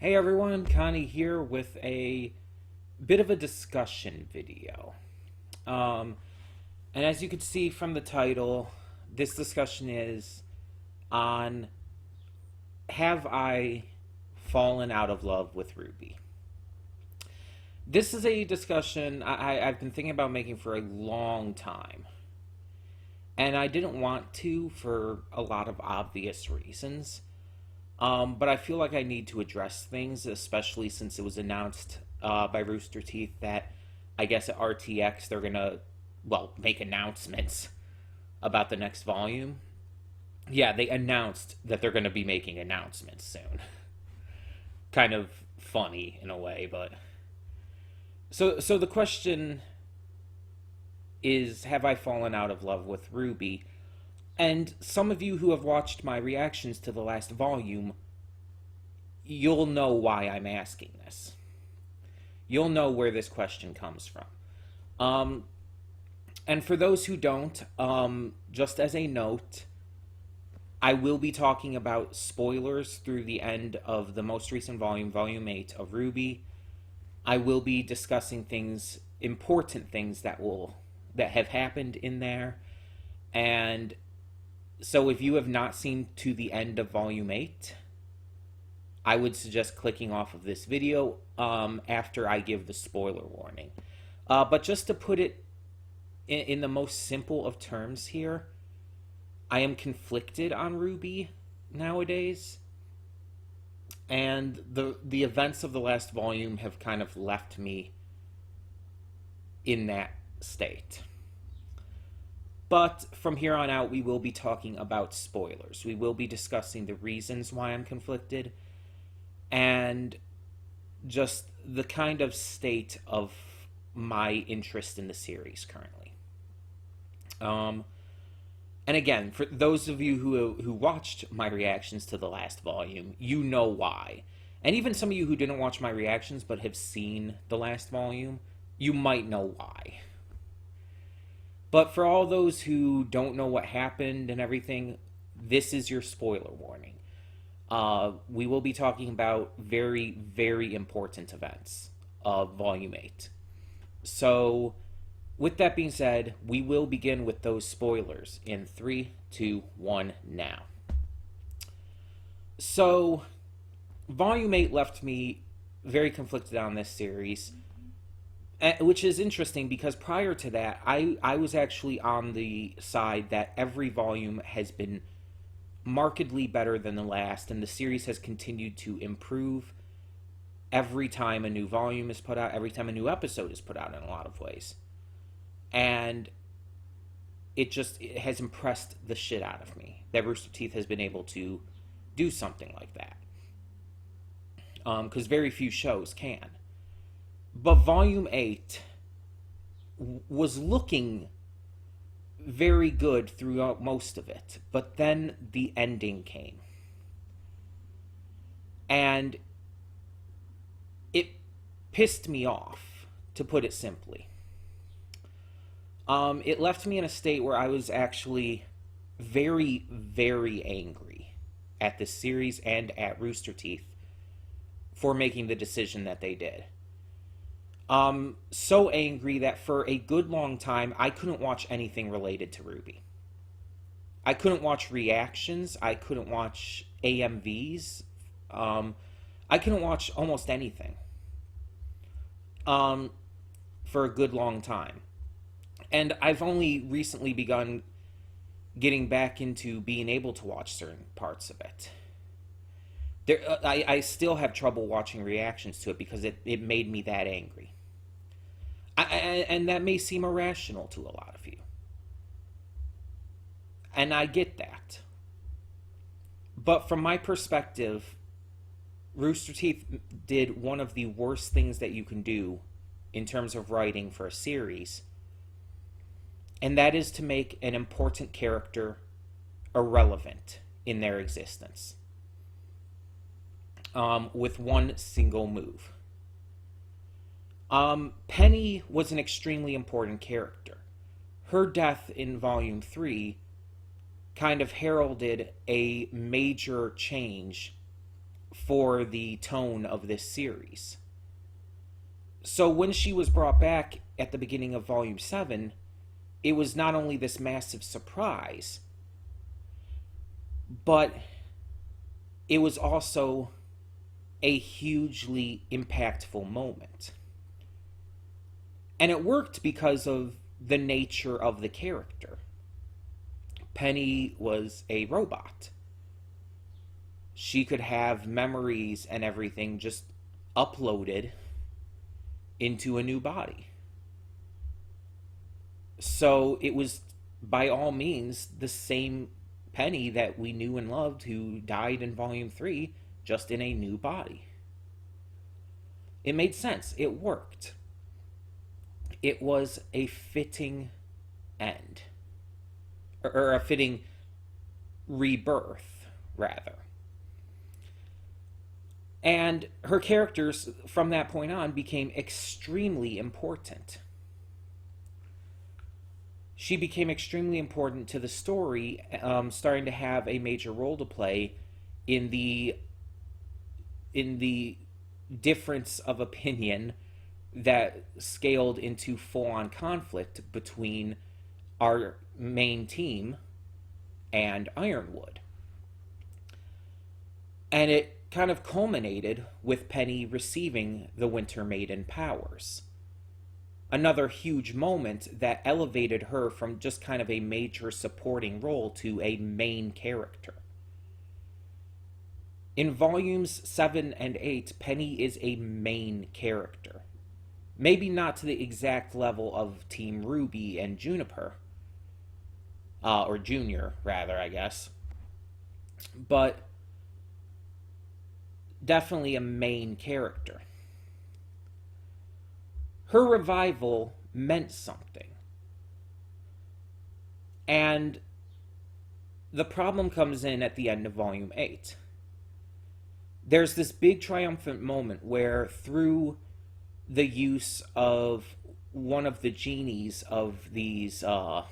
Hey everyone, Connie here with a bit of a discussion video. Um, and as you can see from the title, this discussion is on have I fallen out of love with RWBY? This is a discussion I've been thinking about making for a long time. And I didn't want to for a lot of obvious reasons. But I feel like I need to address things, especially since it was announced by Rooster Teeth that I guess at RTX they're gonna, make announcements about the next volume. Yeah, they announced that they're gonna be making announcements soon. Kind of funny in a way, but so the question is, have I fallen out of love with RWBY? And some of you who have watched my reactions to the last volume, you'll know why I'm asking this. You'll know where this question comes from. And for those who don't, just as a note, I will be talking about spoilers through the end of the most recent volume, Volume 8 of RWBY. I will be discussing important things that have happened in there. And so if you have not seen to the end of Volume 8, I would suggest clicking off of this video after I give the spoiler warning. But just to put it in the most simple of terms here, I am conflicted on RWBY nowadays. And the events of the last volume have kind of left me in that state. But from here on out, we will be talking about spoilers. We will be discussing the reasons why I'm conflicted and just the kind of state of my interest in the series currently. And again, for those of you who watched my reactions to the last volume, you know why. And even some of you who didn't watch my reactions but have seen the last volume, you might know why. But for all those who don't know what happened and everything, this is your spoiler warning. We will be talking about very, very important events of Volume 8. So, with that being said, we will begin with those spoilers in 3, 2, 1, now. So, Volume 8 left me very conflicted on this series, which is interesting because prior to that, I was actually on the side that every volume has been markedly better than the last, and the series has continued to improve every time a new volume is put out, every time a new episode is put out in a lot of ways. And it has impressed the shit out of me that Rooster Teeth has been able to do something like that. Because very few shows can. But Volume 8 was looking very good throughout most of it. But then the ending came. And it pissed me off, to put it simply. It left me in a state where I was actually very, very angry at this series and at Rooster Teeth for making the decision that they did. So angry that for a good long time, I couldn't watch anything related to RWBY. I couldn't watch reactions. I couldn't watch AMVs. I couldn't watch almost anything. For a good long time. And I've only recently begun getting back into being able to watch certain parts of it. I still have trouble watching reactions to it because it made me that angry. And that may seem irrational to a lot of you. And I get that. But from my perspective, Rooster Teeth did one of the worst things that you can do in terms of writing for a series, and that is to make an important character irrelevant in their existence with one single move. Penny was an extremely important character. Her death in Volume 3 kind of heralded a major change for the tone of this series. So when she was brought back at the beginning of Volume 7, it was not only this massive surprise, but it was also a hugely impactful moment. And it worked because of the nature of the character. Penny was a robot. She could have memories and everything just uploaded into a new body. So it was, by all means, the same Penny that we knew and loved who died in Volume 3, just in a new body. It made sense. It worked. It was a fitting end. Or a fitting rebirth, rather. And her characters, from that point on, became extremely important. She became extremely important to the story, starting to have a major role to play in the difference of opinion that scaled into full-on conflict between our main team and Ironwood. And it kind of culminated with Penny receiving the Winter Maiden powers. Another huge moment that elevated her from just kind of a major supporting role to a main character. In volumes 7 and 8, Penny is a main character. Maybe not to the exact level of Team RWBY and Juniper. Or Junior, rather, I guess. But definitely a main character. Her revival meant something. And the problem comes in at the end of Volume 8. There's this big triumphant moment where, through the use of one of the genies of these of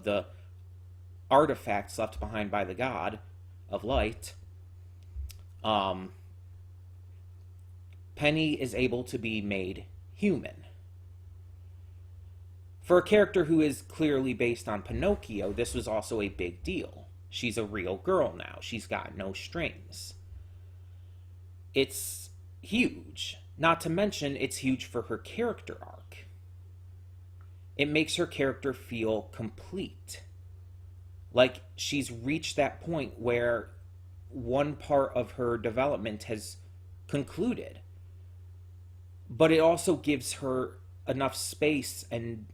the artifacts left behind by the god of light, Penny is able to be made human. For a character who is clearly based on Pinocchio, this was also a big deal. She's a real girl now. She's got no strings. It's huge. Not to mention, it's huge for her character arc. It makes her character feel complete. Like she's reached that point where one part of her development has concluded. But it also gives her enough space and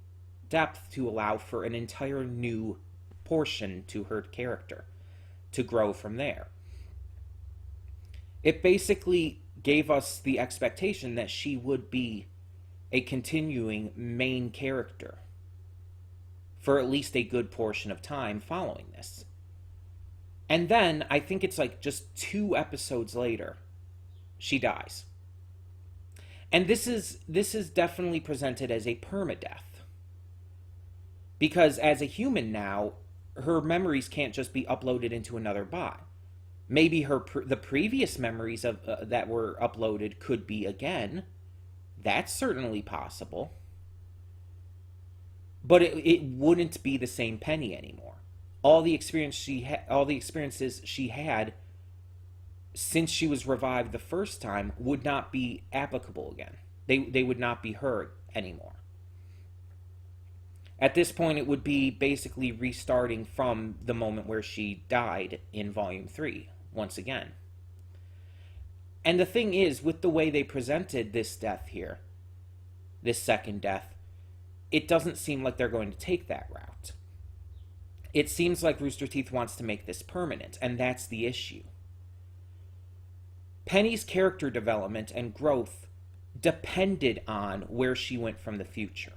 depth to allow for an entire new portion to her character to grow from there. It basically gave us the expectation that she would be a continuing main character for at least a good portion of time following this. And then, I think it's like just 2 episodes later, she dies. And this is definitely presented as a permadeath. Because as a human now, her memories can't just be uploaded into another bot. Maybe the previous memories of that were uploaded could be again. That's certainly possible. But it wouldn't be the same Penny anymore. All the experiences she had since she was revived the first time would not be applicable again. They would not be her anymore. At this point, it would be basically restarting from the moment where she died in Volume 3, once again. And the thing is, with the way they presented this death here, this second death, it doesn't seem like they're going to take that route. It seems like Rooster Teeth wants to make this permanent, and that's the issue. Penny's character development and growth depended on where she went from the future.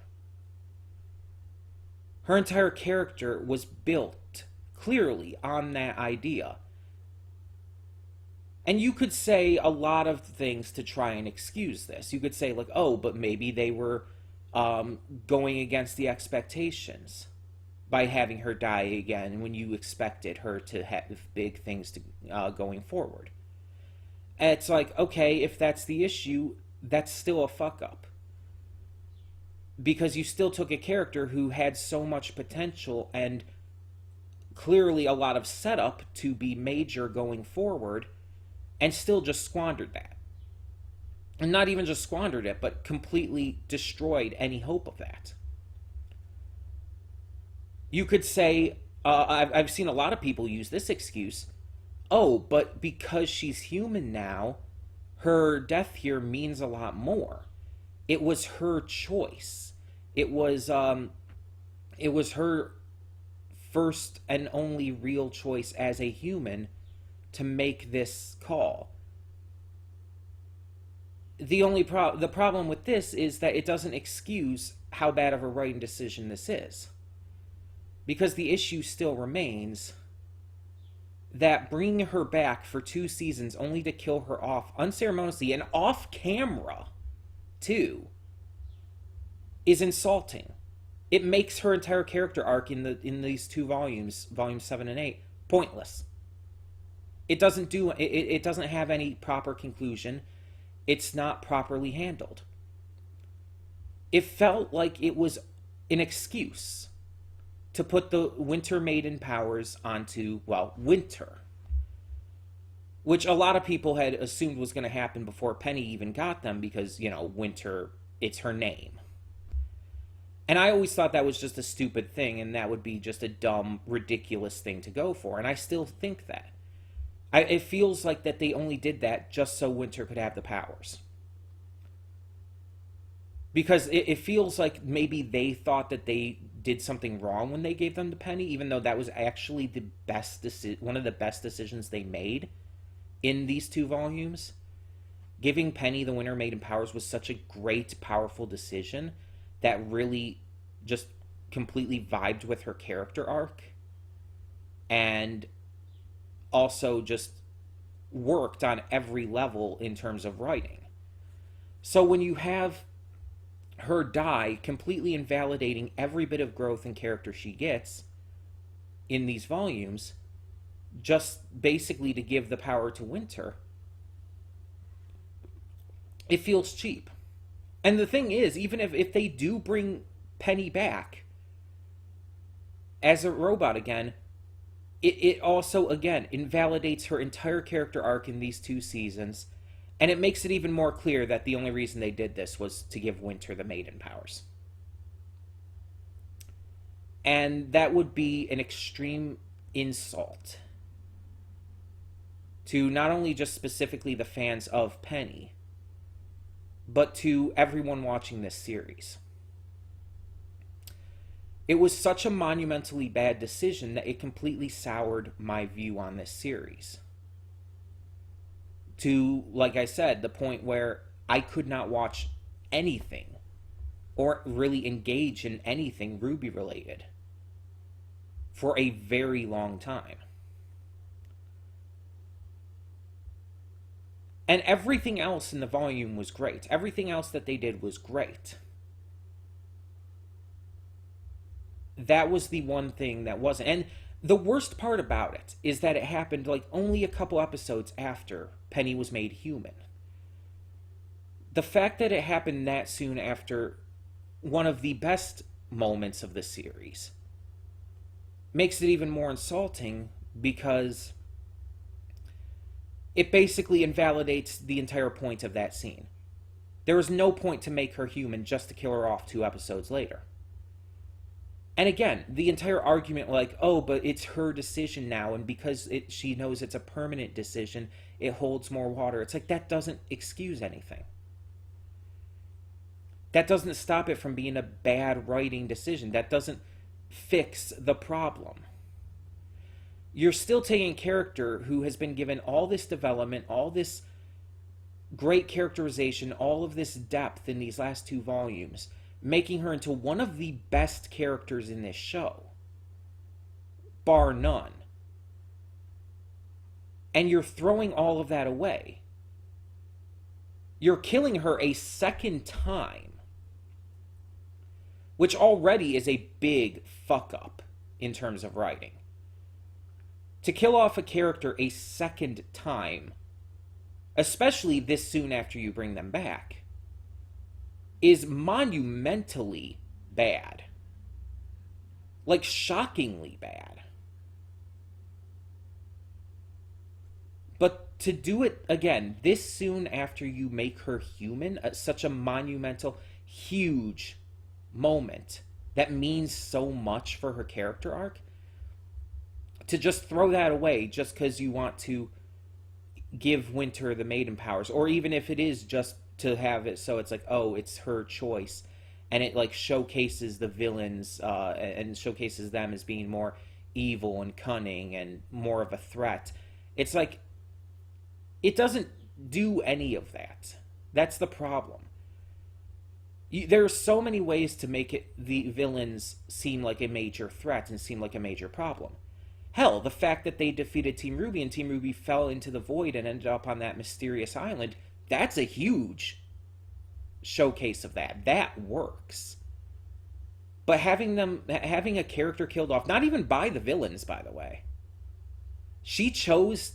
Her entire character was built clearly on that idea. And you could say a lot of things to try and excuse this. You could say, like, oh, but maybe they were going against the expectations. by having her die again when you expected her to have big things to going forward. And it's like, okay, if that's the issue, that's still a fuck up. Because you still took a character who had so much potential and clearly a lot of setup to be major going forward, and still just squandered that. And not even just squandered it, but completely destroyed any hope of that. You could say, I've seen a lot of people use this excuse, oh, but because she's human now, her death here means a lot more. It was her choice. It was her first and only real choice as a human to make this call. The problem with this is that it doesn't excuse how bad of a writing decision this is. Because the issue still remains that bringing her back for 2 seasons only to kill her off unceremoniously and off camera, too, is insulting. It makes her entire character arc in these 2 volumes, volumes 7 and 8, pointless. It doesn't have any proper conclusion. It's not properly handled. It felt like it was an excuse to put the Winter Maiden powers onto, well, Winter. Which a lot of people had assumed was going to happen before Penny even got them because, Winter, it's her name. And I always thought that was just a stupid thing and that would be just a dumb, ridiculous thing to go for. And I still think that. It feels like that they only did that just so Winter could have the powers. Because it feels like maybe they thought that they did something wrong when they gave them to Penny, even though that was actually one of the best decisions they made in these 2 volumes. Giving Penny the Winter Maiden powers was such a great, powerful decision that really just completely vibed with her character arc and also just worked on every level in terms of writing. So when you have her die, completely invalidating every bit of growth and character she gets in these volumes, just basically to give the power to Winter, it feels cheap. And the thing is, even if they do bring Penny back as a robot again, it also, again, invalidates her entire character arc in these 2 seasons, and it makes it even more clear that the only reason they did this was to give Winter the Maiden powers. And that would be an extreme insult to not only just specifically the fans of Penny, but to everyone watching this series. It was such a monumentally bad decision that it completely soured my view on this series. To, like I said, the point where I could not watch anything or really engage in anything RWBY related for a very long time. And everything else in the volume was great. Everything else that they did was great. That was the one thing that wasn't. And the worst part about it is that it happened like only a couple episodes after Penny was made human. The fact that it happened that soon after one of the best moments of the series makes it even more insulting because it basically invalidates the entire point of that scene. There was no point to make her human just to kill her off 2 episodes later. And again, the entire argument like, oh, but it's her decision now, and because she knows it's a permanent decision, it holds more water. It's like, that doesn't excuse anything. That doesn't stop it from being a bad writing decision. That doesn't fix the problem. You're still taking a character who has been given all this development, all this great characterization, all of this depth in these last 2 volumes, making her into one of the best characters in this show, bar none. And you're throwing all of that away. You're killing her a second time, which already is a big fuck up in terms of writing. To kill off a character a second time, especially this soon after you bring them back, is monumentally bad. Like, shockingly bad. But to do it again this soon after you make her human, such a monumental, huge moment that means so much for her character arc, to just throw that away just because you want to give Winter the maiden powers, or even if it is just to have it so it's like, oh, it's her choice, and it like showcases the villains and showcases them as being more evil and cunning and more of a threat. It's like, it doesn't do any of that. That's the problem. There are so many ways to make it, the villains seem like a major threat and seem like a major problem. Hell, the fact that they defeated Team RWBY and Team RWBY fell into the void and ended up on that mysterious island, that's a huge showcase of that. That works. But having a character killed off, not even by the villains, by the way. She chose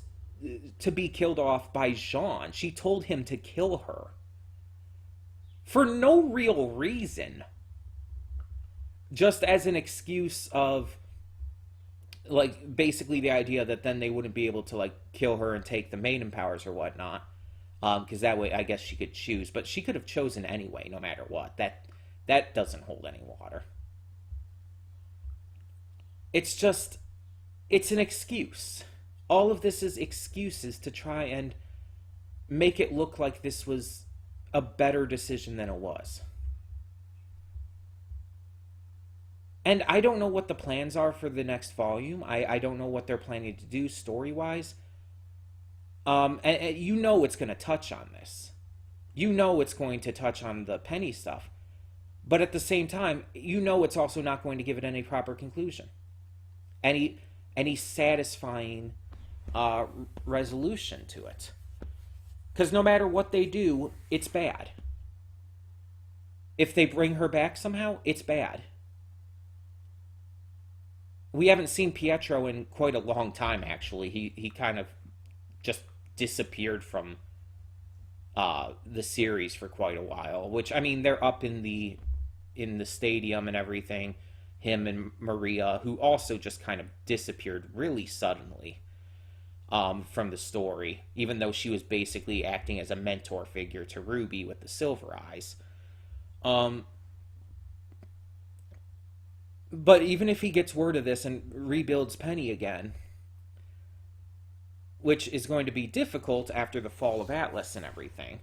to be killed off by Jean. She told him to kill her. For no real reason. Just as an excuse of, like, basically the idea that then they wouldn't be able to, like, kill her and take the maiden powers or whatnot. Because that way, I guess she could choose. But she could have chosen anyway, no matter what. That doesn't hold any water. It's just, it's an excuse. All of this is excuses to try and make it look like this was a better decision than it was. And I don't know what the plans are for the next volume. I don't know what they're planning to do story-wise. And you know it's going to touch on this. You know it's going to touch on the Penny stuff. But at the same time, you know it's also not going to give it any proper conclusion. Any satisfying resolution to it. Because no matter what they do, it's bad. If they bring her back somehow, it's bad. We haven't seen Pietro in quite a long time, actually. He kind of just disappeared from the series for quite a while. Which, I mean, they're up in the stadium and everything. Him and Maria, who also just kind of disappeared really suddenly from the story. Even though she was basically acting as a mentor figure to RWBY with the silver eyes. But even if he gets word of this and rebuilds Penny again, which is going to be difficult after the fall of Atlas and everything,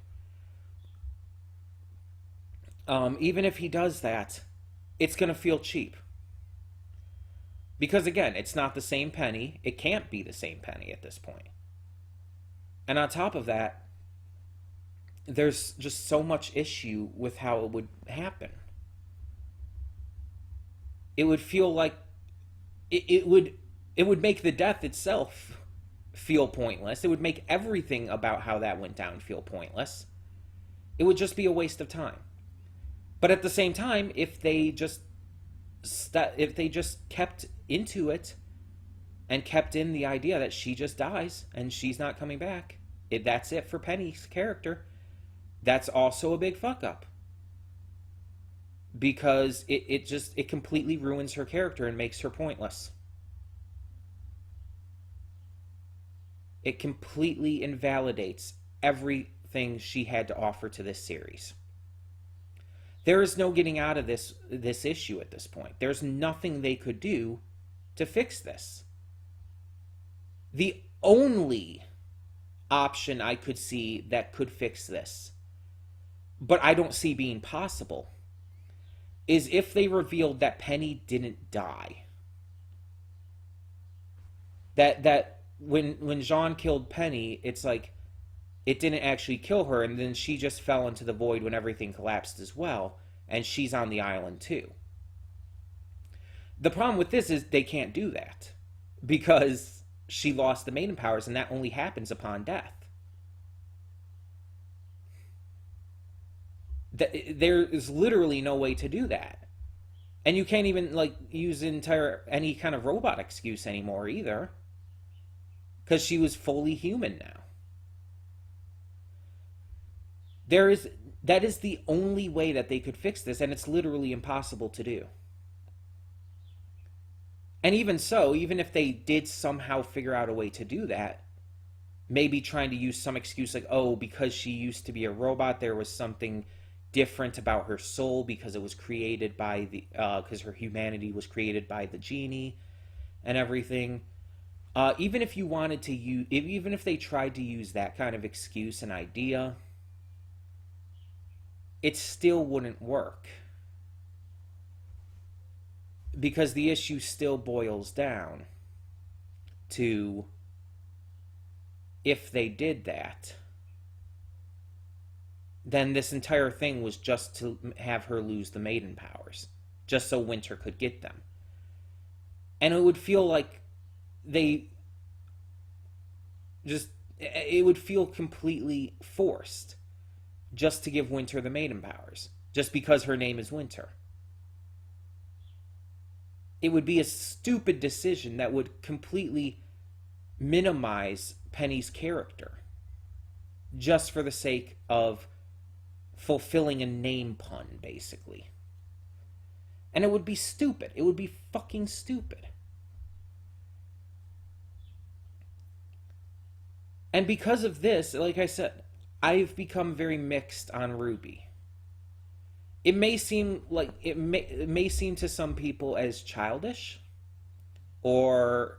even if he does that, it's going to feel cheap. Because again, it's not the same Penny. It can't be the same Penny at this point. And on top of that, there's just so much issue with how it would happen. It would feel like it would make the death itself feel pointless. It would make everything about how that went down feel pointless. It would just be a waste of time. But at the same time, if they just kept into it and kept in the idea that she just dies and she's not coming back, that's it for Penny's character. That's also a big fuck up. Because it completely ruins her character and makes her pointless. It completely invalidates everything she had to offer to this series. There is no getting out of this issue at this point. There's nothing they could do to fix this. The only option I could see that could fix this, but I don't see being possible, is if they revealed that Penny didn't die. That when Jean killed Penny, it's like it didn't actually kill her, and then she just fell into the void when everything collapsed as well, and she's on the island too. The problem with this is they can't do that, because she lost the maiden powers, and that only happens upon death. There is literally no way to do that. And you can't even like use entire any kind of robot excuse anymore either, because she was fully human now. There is that is the only way that they could fix this, and it's literally impossible to do. And even so, even if they did somehow figure out a way to do that, maybe trying to use some excuse like, oh, because she used to be a robot, there was something different about her soul because it was created by the because her humanity was created by the genie and everything. Even if you wanted to use, even if they tried to use that kind of excuse and idea, it still wouldn't work, because the issue still boils down to, if they did that, then this entire thing was just to have her lose the maiden powers, just so Winter could get them. And it would feel like they just, it would feel completely forced just to give Winter the maiden powers, just because her name is Winter. It would be a stupid decision that would completely minimize Penny's character, just for the sake of fulfilling a name pun, basically. And it would be stupid. It would be fucking stupid. And because of this, like I said, I've become very mixed on RWBY. It may seem like it may seem to some people as childish, or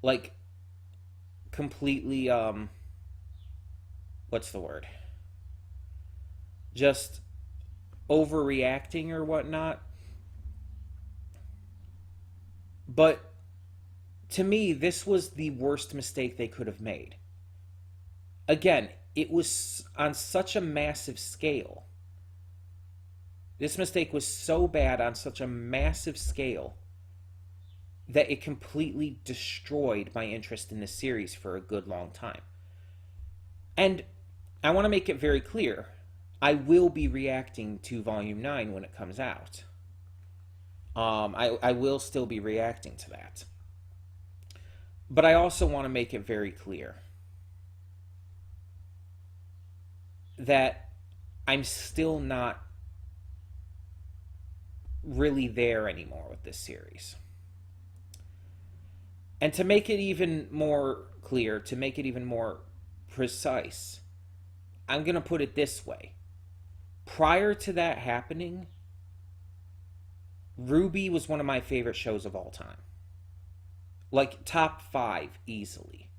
like completely what's the word? Just overreacting or whatnot. But to me, this was the worst mistake they could have made. Again, it was on such a massive scale. This mistake was so bad on such a massive scale that it completely destroyed my interest in the series for a good long time. And I want to make it very clear, I will be reacting to Volume 9 when it comes out. I will still be reacting to that. But I also want to make it very clear that I'm still not really there anymore with this series. And to make it even more clear, to make it even more precise, I'm going to put it this way. Prior to that happening, RWBY was one of my favorite shows of all time. Like, top 5 easily.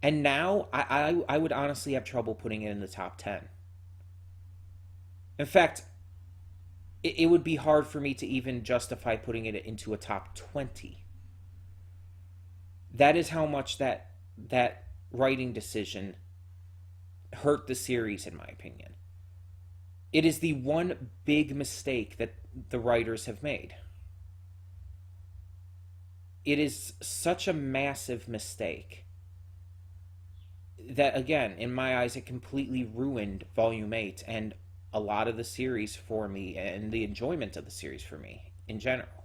And now, I would honestly have trouble putting it in the top 10. In fact, it would be hard for me to even justify putting it into a top 20. That is how much that writing decision hurt the series, in my opinion. It is the one big mistake that the writers have made. It is such a massive mistake that, again, in my eyes, it completely ruined Volume 8 and a lot of the series for me, and the enjoyment of the series for me in general.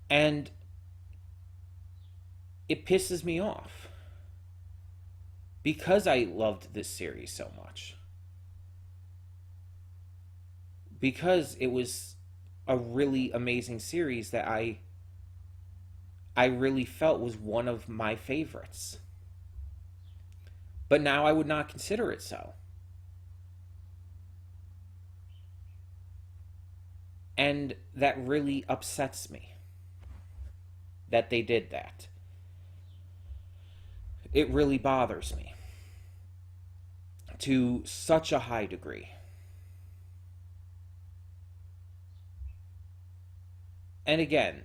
And it pisses me off, because I loved this series so much. Because it was a really amazing series that I really felt was one of my favorites. But now I would not consider it so. And that really upsets me that they did that. It really bothers me to such a high degree. And again,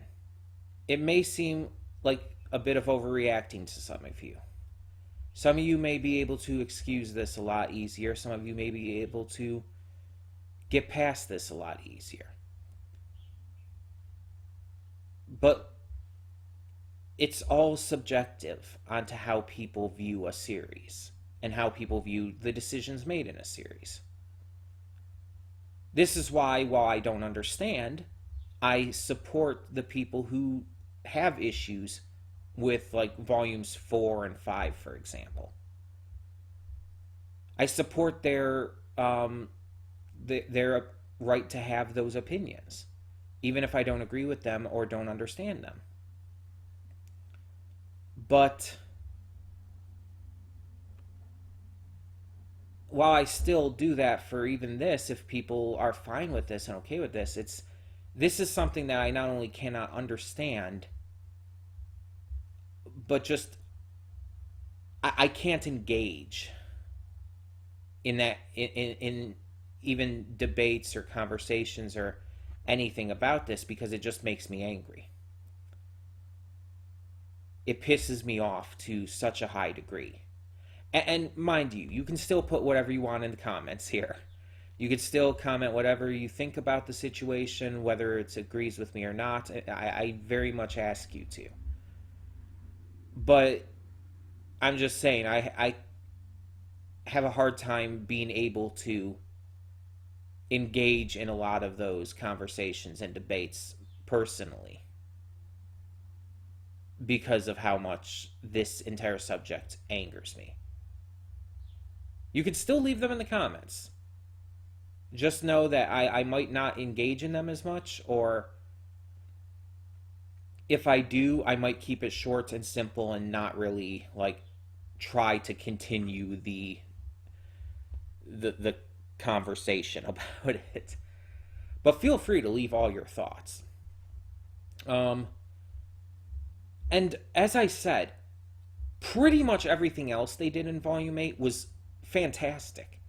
it may seem like a bit of overreacting to some of you. Some of you may be able to excuse this a lot easier. Some of you may be able to get past this a lot easier. But it's all subjective onto how people view a series and how people view the decisions made in a series. This is why, while I don't understand, I support the people who have issues with like volumes 4 and 5, for example. I support their right to have those opinions, even if I don't agree with them or don't understand them. But while I still do that for even this, if people are fine with this and okay with this, this is something that I not only cannot understand, but just I can't engage in that in even debates or conversations or anything about this because it just makes me angry. It pisses me off to such a high degree. And mind you, you can still put whatever you want in the comments here. You can still comment whatever you think about the situation, whether it agrees with me or not. I very much ask you to. But I'm just saying, I have a hard time being able to engage in a lot of those conversations and debates personally because of how much this entire subject angers me. You can still leave them in the comments. Just know that I might not engage in them as much, or if I do, I might keep it short and simple and not really like try to continue the conversation about it. But feel free to leave all your thoughts. And as I said, pretty much everything else they did in Volume 8 was fantastic.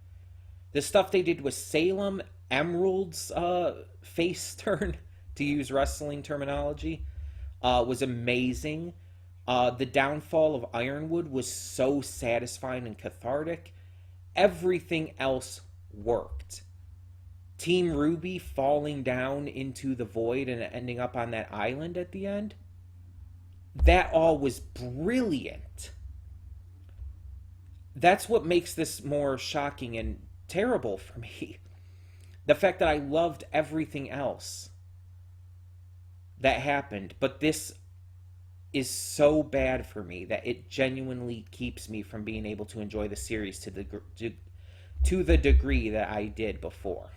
The stuff they did with Salem, Emerald's face turn, to use wrestling terminology, was amazing. The downfall of Ironwood was so satisfying and cathartic. Everything else worked. Team RWBY falling down into the void and ending up on that island at the end, that all was brilliant. That's what makes this more shocking and terrible for me. The fact that I loved everything else that happened, but this is so bad for me that it genuinely keeps me from being able to enjoy the series to the degree that I did before.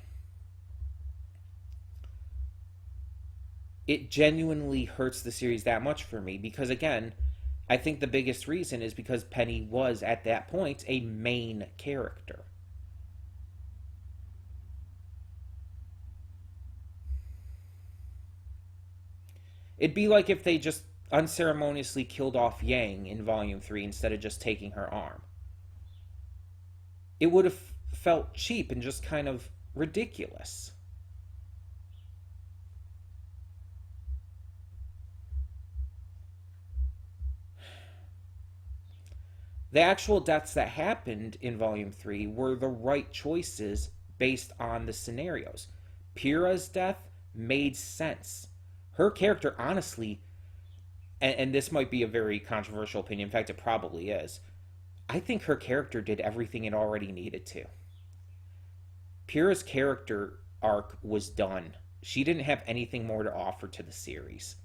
It genuinely hurts the series that much for me because, again, I think the biggest reason is because Penny was, at that point, a main character. It'd be like if they just unceremoniously killed off Yang in Volume 3 instead of just taking her arm. It would have felt cheap and just kind of ridiculous. The actual deaths that happened in Volume 3 were the right choices based on the scenarios. Pyrrha's death made sense. Her character, honestly, and this might be a very controversial opinion, in fact, it probably is, I think her character did everything it already needed to. Pyrrha's character arc was done. She didn't have anything more to offer to the series.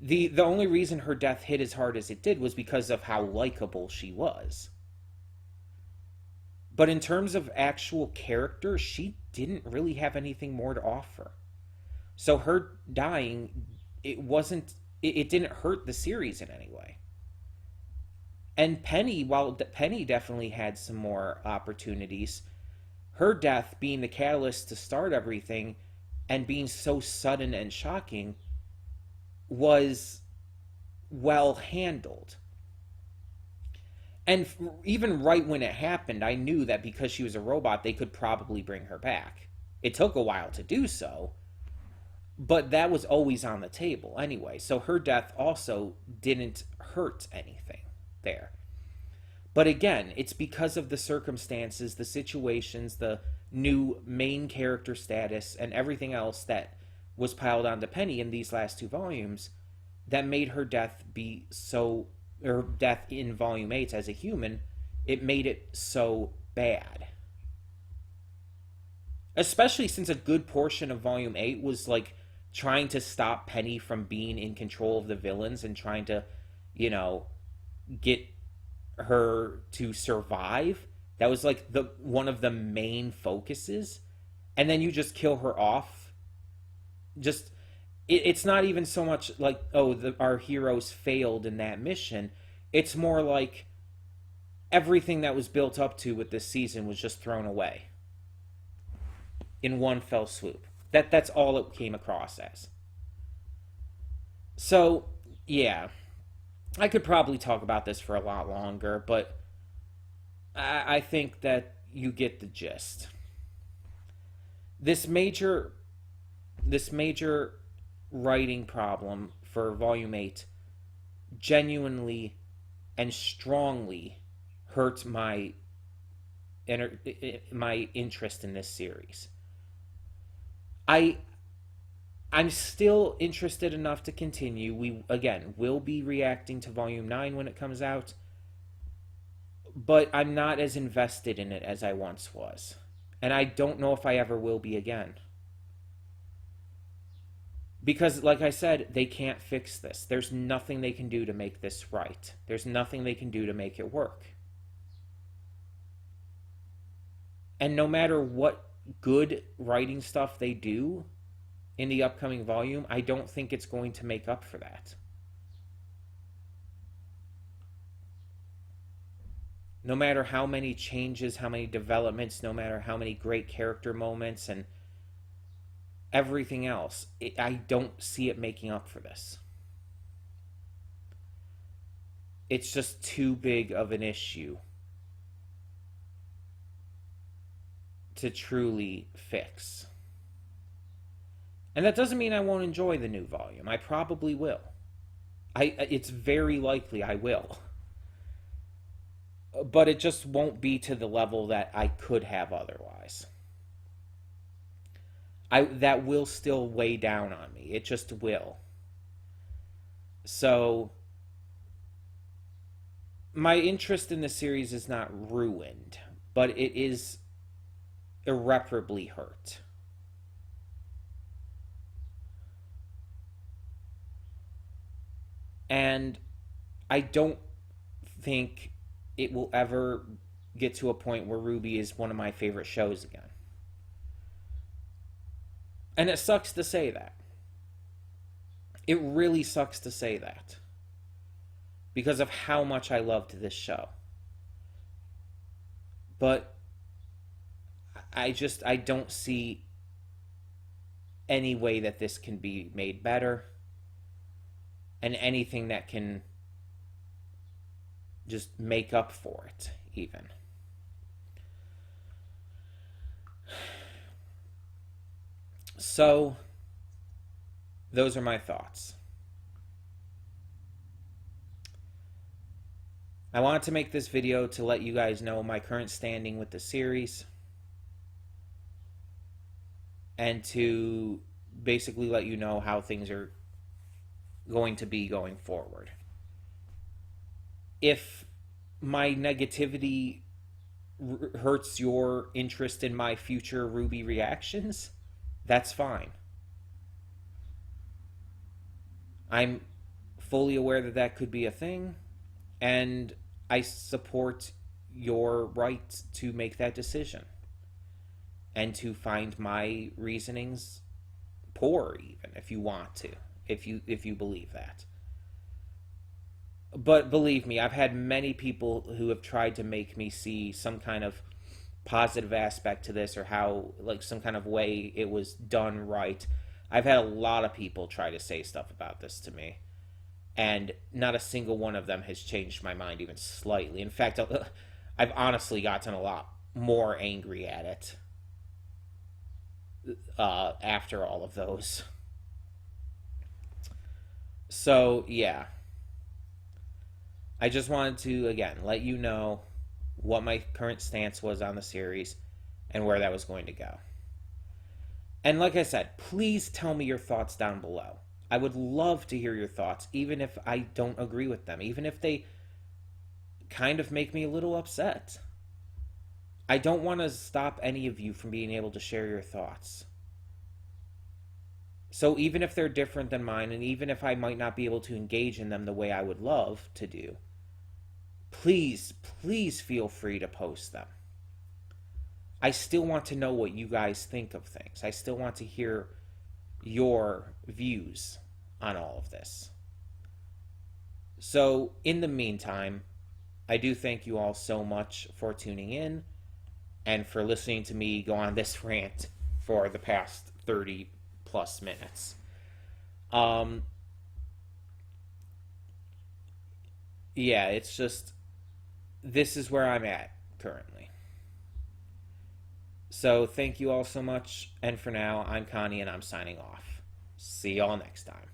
The only reason her death hit as hard as it did was because of how likable she was. But in terms of actual character, she didn't really have anything more to offer. So her dying, it didn't hurt the series in any way. And Penny, while Penny definitely had some more opportunities, her death being the catalyst to start everything and being so sudden and shocking was well handled. And even right when it happened, I knew that because she was a robot, they could probably bring her back. It took a while to do so, but that was always on the table anyway. So her death also didn't hurt anything there. But again, it's because of the circumstances, the situations, the new main character status, and everything else that was piled onto Penny in these last two volumes that made her death be so, or death in Volume 8 as a human, it made it so bad. especially since a good portion of volume 8 was like trying to stop Penny from being in control of the villains and trying to, you know, get her to survive. That was like the one of the main focuses. And then you just kill her off. Just it's not even so much like, oh, our heroes failed in that mission. It's more like everything that was built up to with this season was just thrown away in one fell swoop. That's all it came across as. So, yeah, I could probably talk about this for a lot longer, but I think that you get the gist. This major this major writing problem for volume 8 genuinely and strongly hurt my interest in this series. I I'm still interested enough to continue. We again will be reacting to volume 9 when it comes out, but I'm not as invested in it as I once was. And I don't know if I ever will be again. Because, like I said, they can't fix this. There's nothing they can do to make this right. There's nothing they can do to make it work. And no matter what good writing stuff they do in the upcoming volume, I don't think it's going to make up for that. No matter how many changes, how many developments, no matter how many great character moments and everything else, I don't see it making up for this. It's just too big of an issue to truly fix. And that doesn't mean I won't enjoy the new volume. I probably will. It's very likely I will. But it just won't be to the level that I could have otherwise. That will still weigh down on me. It just will. So my interest in the series is not ruined, but it is irreparably hurt. And I don't think it will ever get to a point where RWBY is one of my favorite shows again. And it sucks to say that. It really sucks to say that. Because of how much I loved this show. But I don't see any way that this can be made better. And anything that can just make up for it, even. So, those are my thoughts. I wanted to make this video to let you guys know my current standing with the series. And to basically let you know how things are going to be going forward. If my negativity hurts your interest in my future RWBY reactions, that's fine. I'm fully aware that that could be a thing, and I support your right to make that decision and to find my reasonings poor, even if you want to, if you believe that. But believe me, I've had many people who have tried to make me see some kind of positive aspect to this, or how, like, some kind of way it was done right. I've had a lot of people try to say stuff about this to me, and not a single one of them has changed my mind even slightly. In fact, I've honestly gotten a lot more angry at it after all of those. So, yeah. I just wanted to, again, let you know what my current stance was on the series and where that was going to go. And like I said, please tell me your thoughts down below. I would love to hear your thoughts, even if I don't agree with them, even if they kind of make me a little upset. I don't want to stop any of you from being able to share your thoughts. So even if they're different than mine, and even if I might not be able to engage in them the way I would love to do, please, please feel free to post them. I still want to know what you guys think of things. I still want to hear your views on all of this. So, in the meantime, I do thank you all so much for tuning in and for listening to me go on this rant for the past 30 plus minutes. Um, yeah, it's just, this is where I'm at currently. So, thank you all so much. And for now, I'm Connie and I'm signing off. See y'all next time.